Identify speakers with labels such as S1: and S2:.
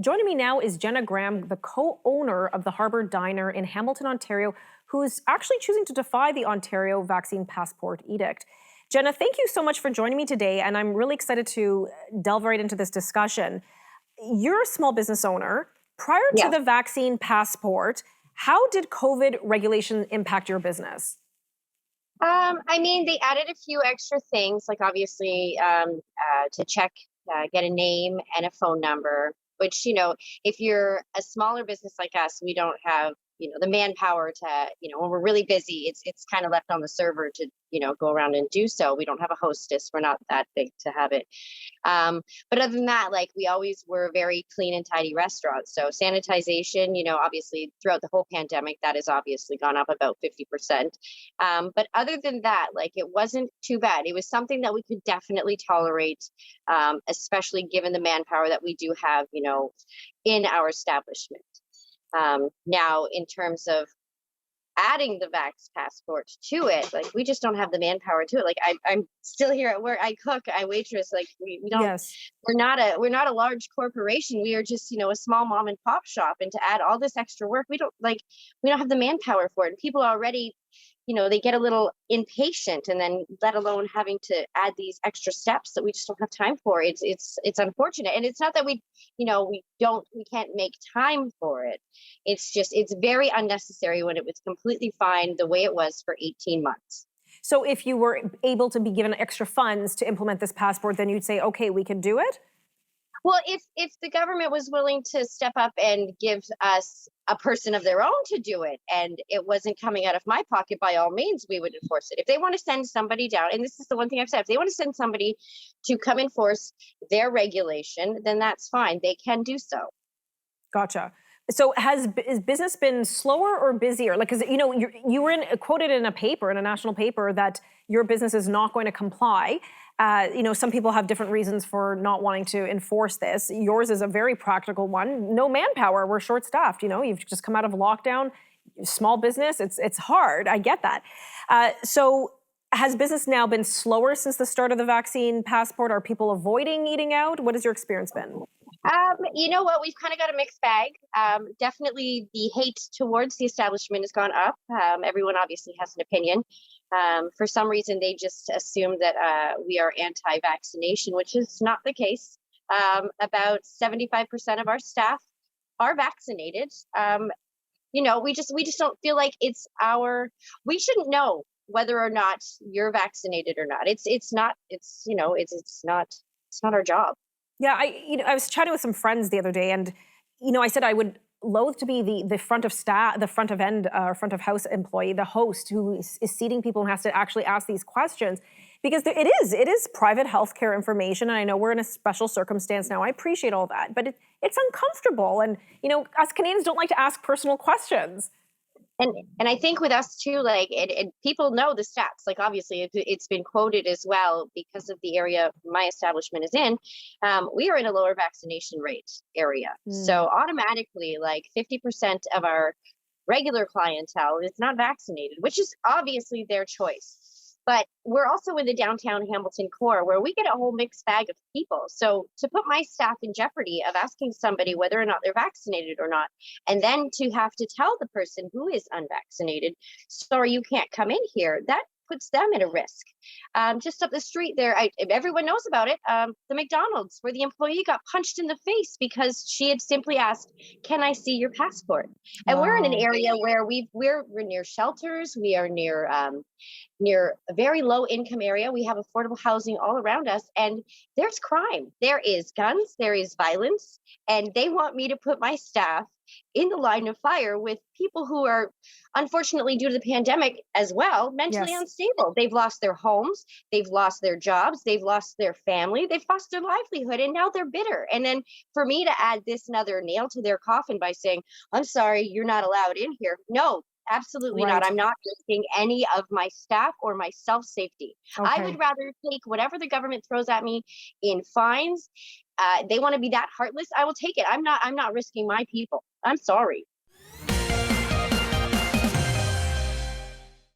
S1: Joining me now is Jenna Graham, the co-owner of the Harbour Diner in Hamilton, Ontario, who's actually choosing to defy the Ontario vaccine passport edict. Jenna, thank you so much for joining me today, and I'm really excited to delve right into this discussion. You're a small business owner. Prior to
S2: Yeah.
S1: the vaccine passport, how did COVID regulation impact your business?
S2: They added a few extra things, like obviously to check, get a name and a phone number, which, if you're a smaller business like us, we don't have, the manpower to, when we're really busy, it's kind of left on the server to, go around and do so. We don't have a hostess. We're not that big to have it. But other than that, like we always were very clean and tidy restaurants. So sanitization, obviously throughout the whole pandemic, that has obviously gone up about 50%. But other than that, like it wasn't too bad. It was something that we could definitely tolerate, especially given the manpower that we do have, in our establishment. Now, in terms of adding the Vax passport to it, like we just don't have the manpower to it. Like I'm still here at work. I cook, I waitress. Like we don't.
S1: Yes.
S2: We're not a large corporation. We are just a small mom and pop shop. And to add all this extra work, we don't have the manpower for it. And people already, they get a little impatient, and then let alone having to add these extra steps that we just don't have time for. It's unfortunate, and it's not that we can't make time for it. It's very unnecessary when it was completely fine the way it was for 18 months.
S1: So if you were able to be given extra funds to implement this passport, then you'd say, okay, we can do it?
S2: Well, if the government was willing to step up and give us a person of their own to do it, and it wasn't coming out of my pocket, by all means, we would enforce it. If they want to send somebody down, and this is the one thing I've said, if they want to send somebody to come enforce their regulation, then that's fine. They can do so.
S1: Gotcha. So is business been slower or busier? Like, because you were quoted in a paper, in a national paper, that your business is not going to comply. Some people have different reasons for not wanting to enforce this. Yours is a very practical one. No manpower. We're short-staffed. You've just come out of lockdown. Small business. It's hard. I get that. So has business now been slower since the start of the vaccine passport? Are people avoiding eating out? What has your experience been?
S2: You know what? We've kind of got a mixed bag. Definitely the hate towards the establishment has gone up. Everyone obviously has an opinion. For some reason, they just assume that we are anti-vaccination, which is not the case. About 75% of our staff are vaccinated. We just don't feel like we shouldn't know whether or not you're vaccinated or not. It's not our job.
S1: Yeah, I was chatting with some friends the other day, and I said I would loathe to be the front of staff, the front of house employee, the host who is seating people and has to actually ask these questions, because it is private healthcare information, and I know we're in a special circumstance now. I appreciate all that, but it's uncomfortable, and us Canadians don't like to ask personal questions.
S2: And I think with us too, like people know the stats. Like obviously, it's been quoted as well because of the area my establishment is in. We are in a lower vaccination rate area, so automatically, like 50% of our regular clientele is not vaccinated, which is obviously their choice. But we're also in the downtown Hamilton core, where we get a whole mixed bag of people. So to put my staff in jeopardy of asking somebody whether or not they're vaccinated or not, and then to have to tell the person who is unvaccinated, sorry, you can't come in here, that puts them at a risk. Just up the street there, everyone knows about it, the McDonald's, where the employee got punched in the face because she had simply asked, can I see your passport? And we're in an area where we're near shelters, we are near a very low income area. We have affordable housing all around us, and there's crime. There is guns, there is violence, and they want me to put my staff in the line of fire with people who are, unfortunately, due to the pandemic as well, mentally unstable. They've lost their homes, they've lost their jobs, they've lost their family, they've lost their livelihood, and now they're bitter. And then for me to add this another nail to their coffin by saying, I'm sorry, you're not allowed in here. No, absolutely not. I'm not risking any of my staff or my self-safety.
S1: Okay.
S2: I would rather take whatever the government throws at me in fines. They want to be that heartless. I will take it. I'm not risking my people. I'm sorry.